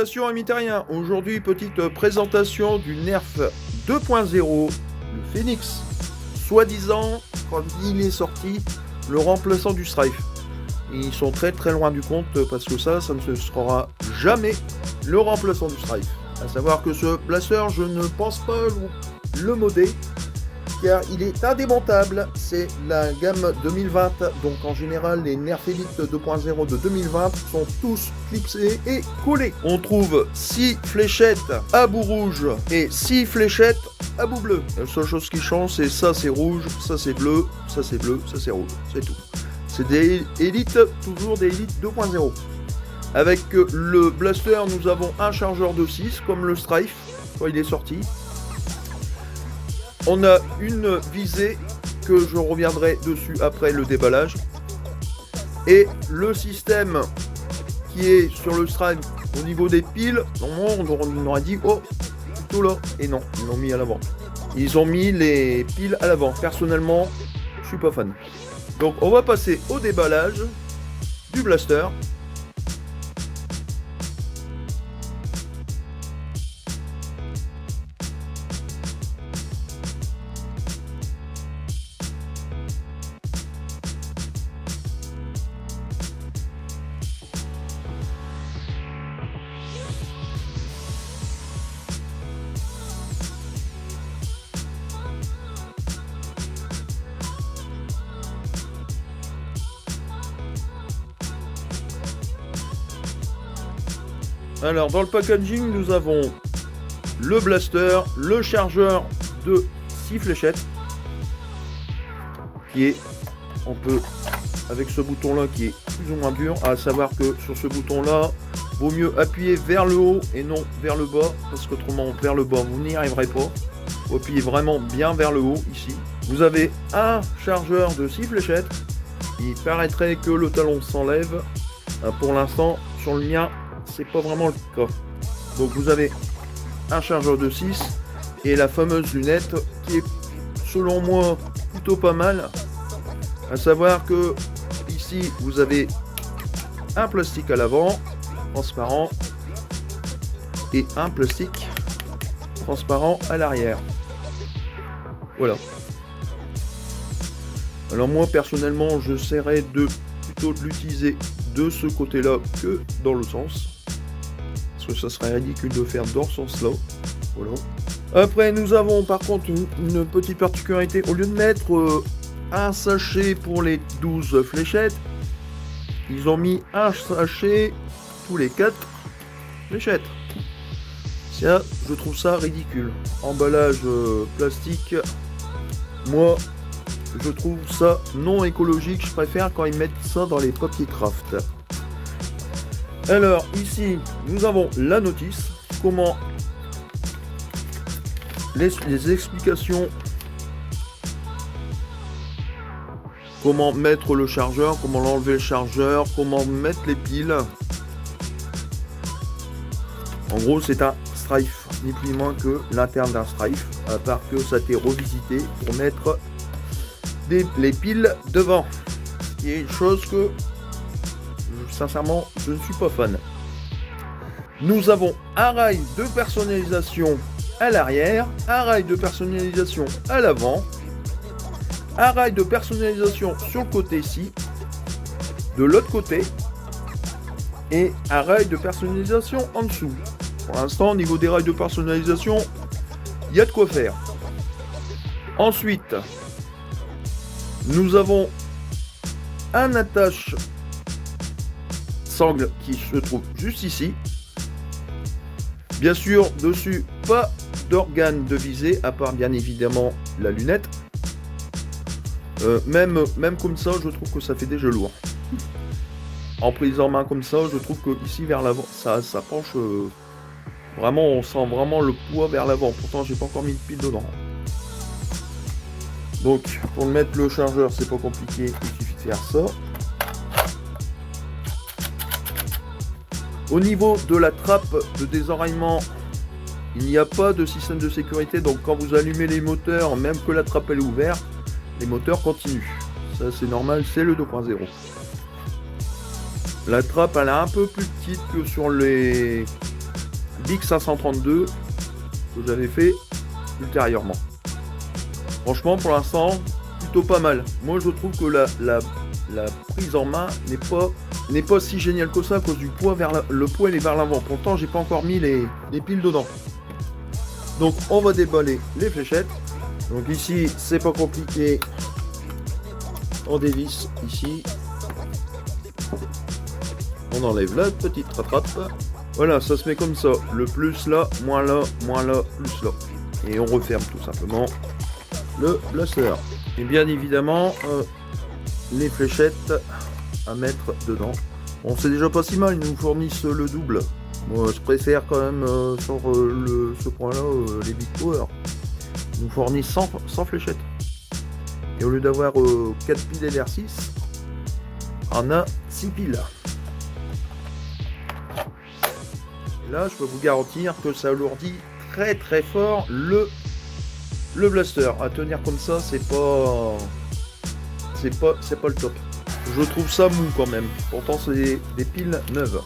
Salutations amis terriens, aujourd'hui petite présentation du Nerf 2.0, le Phoenix, soi-disant, quand il est sorti, le remplaçant du Strife. Ils sont très loin du compte parce que ça ne sera jamais le remplaçant du Strife. A savoir que ce blaster, je ne pense pas le modder, car il est indémontable. C'est la gamme 2020, donc en général les Nerf Elite 2.0 de 2020 sont tous clipsés et collés. On trouve 6 fléchettes à bout rouge et 6 fléchettes à bout bleu. La seule chose qui change, c'est ça c'est rouge, ça c'est bleu, ça c'est bleu, ça c'est rouge, c'est tout. C'est des Elite, toujours des Elite 2.0. Avec le blaster, nous avons un chargeur de 6 comme le Strife quand il est sorti. On a une visée que je reviendrai dessus après le déballage. Et le système qui est sur le Strife au niveau des piles, normalement on aurait dit oh plutôt là. Et non, ils l'ont mis à l'avant. Ils ont mis les piles à l'avant. Personnellement, je suis pas fan. Donc on va passer au déballage du blaster. Alors dans le packaging, nous avons le blaster, le chargeur de 6 fléchettes qui est, on peut, avec ce bouton là qui est plus ou moins dur, à savoir que sur ce bouton là, vaut mieux appuyer vers le haut et non vers le bas, parce qu'autrement vers le bas vous n'y arriverez pas. Vous appuyez vraiment bien vers le haut ici. Vous avez un chargeur de 6 fléchettes. Il paraîtrait que le talon s'enlève. Pour l'instant sur le mien c'est pas vraiment le cas. Donc vous avez un chargeur de 6 et la fameuse lunette qui est selon moi plutôt pas mal. À savoir que ici vous avez un plastique à l'avant transparent et un plastique transparent à l'arrière. Voilà. Alors moi personnellement j'essaierai plutôt de l'utiliser de ce côté là que dans le sens. Parce que ça serait ridicule de faire dans ce sens là. Voilà. Après nous avons par contre une petite particularité. Au lieu de mettre un sachet pour les 12 fléchettes, ils ont mis un sachet tous les 4 fléchettes. Ça, je trouve ça ridicule. Emballage plastique, moi je trouve ça non écologique. Je préfère quand ils mettent ça dans les papiers craft. Alors ici nous avons la notice, comment les explications, comment mettre le chargeur, comment l'enlever le chargeur, comment mettre les piles. En gros c'est un Strife, ni plus ni moins que l'interne d'un Strife, à part que ça a été revisité pour mettre les piles devant, ce qui est une chose que sincèrement je ne suis pas fan. Nous avons un rail de personnalisation à l'arrière, un rail de personnalisation à l'avant, un rail de personnalisation sur le côté ici, de l'autre côté, et un rail de personnalisation en dessous. Pour l'instant au niveau des rails de personnalisation il y a de quoi faire. Ensuite nous avons un attache sangle qui se trouve juste ici. Bien sûr, dessus, pas d'organe de visée, à part bien évidemment la lunette. Même comme ça, je trouve que ça fait déjà lourd. En prise en main comme ça, je trouve que ici vers l'avant, ça penche vraiment, on sent vraiment le poids vers l'avant. Pourtant, j'ai pas encore mis de pile dedans. Donc, pour mettre le chargeur, c'est pas compliqué, il suffit de faire ça. Au niveau de la trappe de désenraillement, il n'y a pas de système de sécurité, donc quand vous allumez les moteurs, même que la trappe elle est ouverte, les moteurs continuent. Ça c'est normal, c'est le 2.0. La trappe elle est un peu plus petite que sur les Big 532 que j'avais fait ultérieurement. Franchement, pour l'instant, plutôt pas mal. Moi, je trouve que la prise en main n'est pas si géniale que ça à cause du poids le poids il est vers l'avant. Pourtant, j'ai pas encore mis les piles dedans. Donc, on va déballer les fléchettes. Donc ici, c'est pas compliqué. On dévisse ici. On enlève la petite rattrape. Voilà, ça se met comme ça. Le plus là, moins là, plus là. Et on referme tout simplement le blaster. Et bien évidemment, les fléchettes à mettre dedans. Bon, c'est déjà pas si mal, ils nous fournissent le double. Moi, je préfère quand même sur ce point-là les Big Power. Ils nous fournissent 100 fléchettes. Et au lieu d'avoir 4 piles LR6, on a 6 piles. Et là, je peux vous garantir que ça alourdit très très fort le blaster. À tenir comme ça, c'est pas le top. Je trouve ça mou quand même. Pourtant, c'est des piles neuves.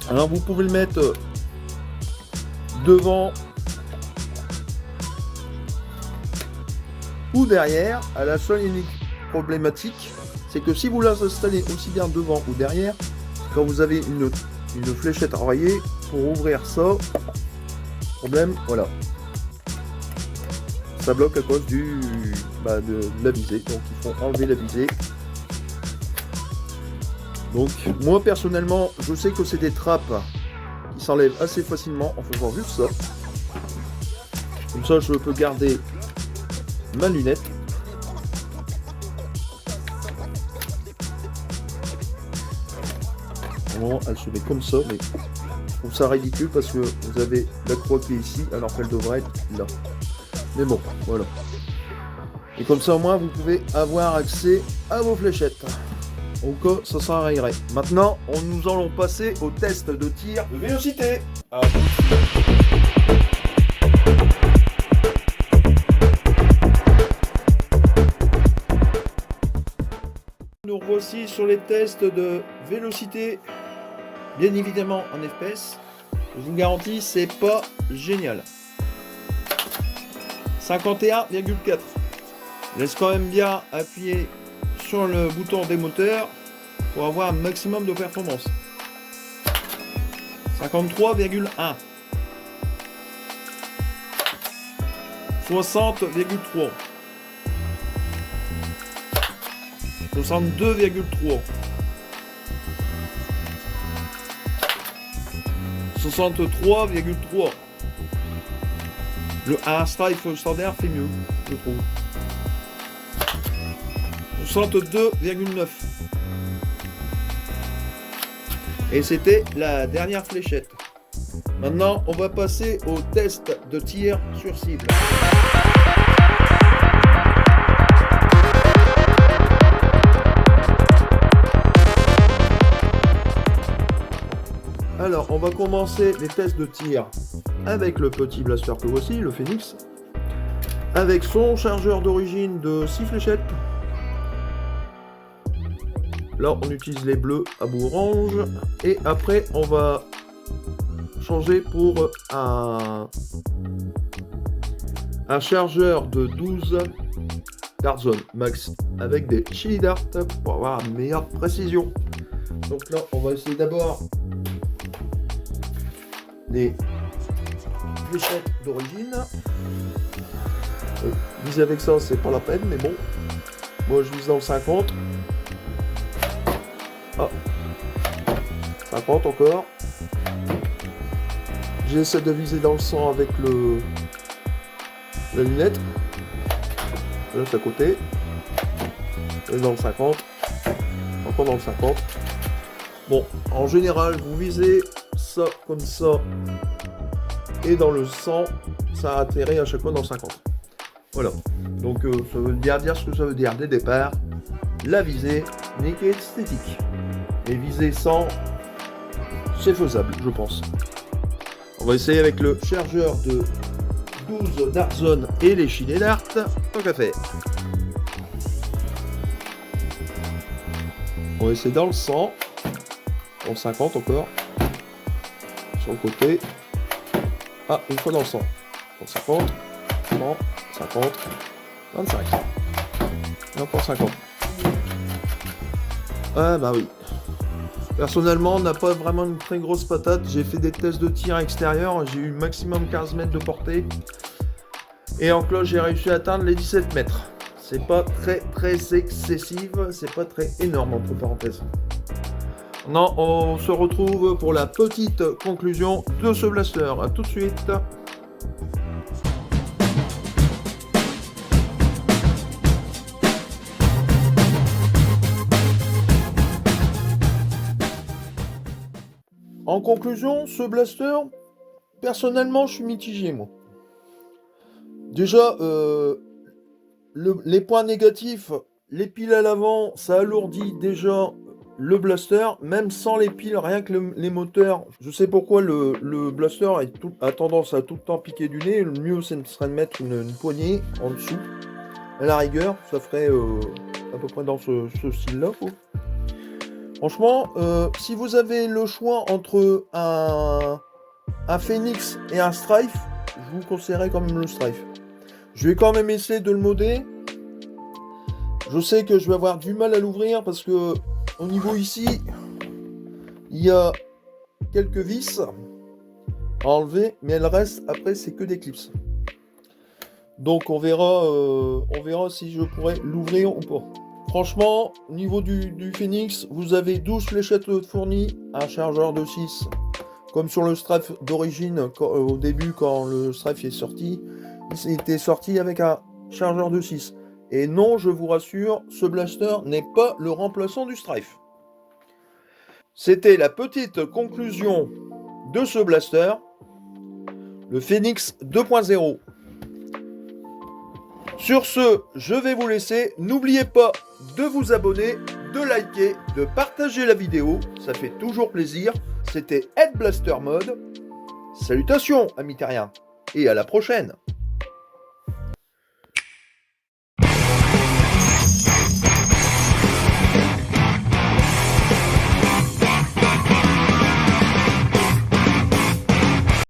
Alors, vous pouvez le mettre devant ou derrière. À la seule et unique problématique, c'est que si vous l'installez aussi bien devant ou derrière, quand vous avez une fléchette enraillée, pour ouvrir ça, problème, voilà. Ça bloque à cause de la visée, donc il faut enlever la visée. Donc moi personnellement, je sais que c'est des trappes qui s'enlèvent assez facilement en faisant juste ça. Comme ça, je peux garder ma lunette. Bon, elle se met comme ça, mais je trouve ça ridicule parce que vous avez la croix qui est ici alors qu'elle devrait être là. Mais bon, voilà. Et comme ça, au moins, vous pouvez avoir accès à vos fléchettes. Au cas, ça s'enrayerait. Maintenant, nous allons passer au test de tir de vélocité. Nous revoici sur les tests de vélocité. Bien évidemment en FPS. Je vous garantis, c'est pas génial. 51,4. Laisse quand même bien appuyer sur le bouton des moteurs pour avoir un maximum de performance. 53,1. 60,3. 62,3. 63,3. Le Strife standard fait mieux, je trouve. 62,9. Et c'était la dernière fléchette. Maintenant, on va passer au test de tir sur cible. Alors, on va commencer les tests de tir avec le petit blaster que voici, le Phoenix, avec son chargeur d'origine de 6 fléchettes. Là, on utilise les bleus à bout orange. Et après, on va changer pour un chargeur de 12 Dart Zone Max avec des Chili Dart pour avoir une meilleure précision. Donc là, on va essayer d'abord des fléchettes d'origine. Viser avec ça, c'est pas la peine, mais bon. Moi, je vise dans le 50. Ah, 50 encore. J'essaie de viser dans le 100 avec la lunette. Là, c'est à côté. Et dans le 50. Encore dans le 50. Bon, en général, vous visez ça comme ça. Et dans le 100, ça atterrit à chaque fois dans le 50. Voilà. Donc, ça veut dire ce que ça veut dire dès le départ. La visée n'est qu'esthétique. Et viser 100, c'est faisable, je pense. On va essayer avec le chargeur de 12 Dart Zone et les Chili Dart. Tant qu'à faire. On va essayer dans le 100. Dans le 50 encore. sur le côté. Ah, une fois dans le 100. Pour 50, 100, 50, 25. Et encore 50. Ah bah oui. Personnellement, on n'a pas vraiment une très grosse patate. J'ai fait des tests de tir extérieur. J'ai eu maximum 15 mètres de portée. Et en cloche, j'ai réussi à atteindre les 17 mètres. C'est pas très excessif. C'est pas très énorme, entre parenthèses. Non, on se retrouve pour la petite conclusion de ce blaster. A tout de suite. En conclusion, ce blaster, personnellement, je suis mitigé, moi. Déjà, les points négatifs, les piles à l'avant, ça alourdit déjà le blaster, même sans les piles, rien que les moteurs. Je sais pourquoi le blaster a tendance à tout le temps piquer du nez. Le mieux, ce serait de mettre une poignée en dessous. À la rigueur, ça ferait à peu près dans ce style-là, quoi. Franchement, si vous avez le choix entre un Phoenix et un Strife, je vous conseillerais quand même le Strife. Je vais quand même essayer de le modder. Je sais que je vais avoir du mal à l'ouvrir parce que au niveau ici, il y a quelques vis à enlever, mais elle reste, après c'est que des clips. Donc on verra si je pourrais l'ouvrir ou pas. Franchement, au niveau du Phoenix, vous avez 12 fléchettes fournies, un chargeur de 6, comme sur le Strife d'origine, au début quand le Strife est sorti, il était sorti avec un chargeur de 6. Et non, je vous rassure, ce blaster n'est pas le remplaçant du Strife. C'était la petite conclusion de ce blaster, le Phoenix 2.0. Sur ce, je vais vous laisser. N'oubliez pas de vous abonner, de liker, de partager la vidéo. Ça fait toujours plaisir. C'était Head Blaster Mode. Salutations, amis terriens. Et à la prochaine.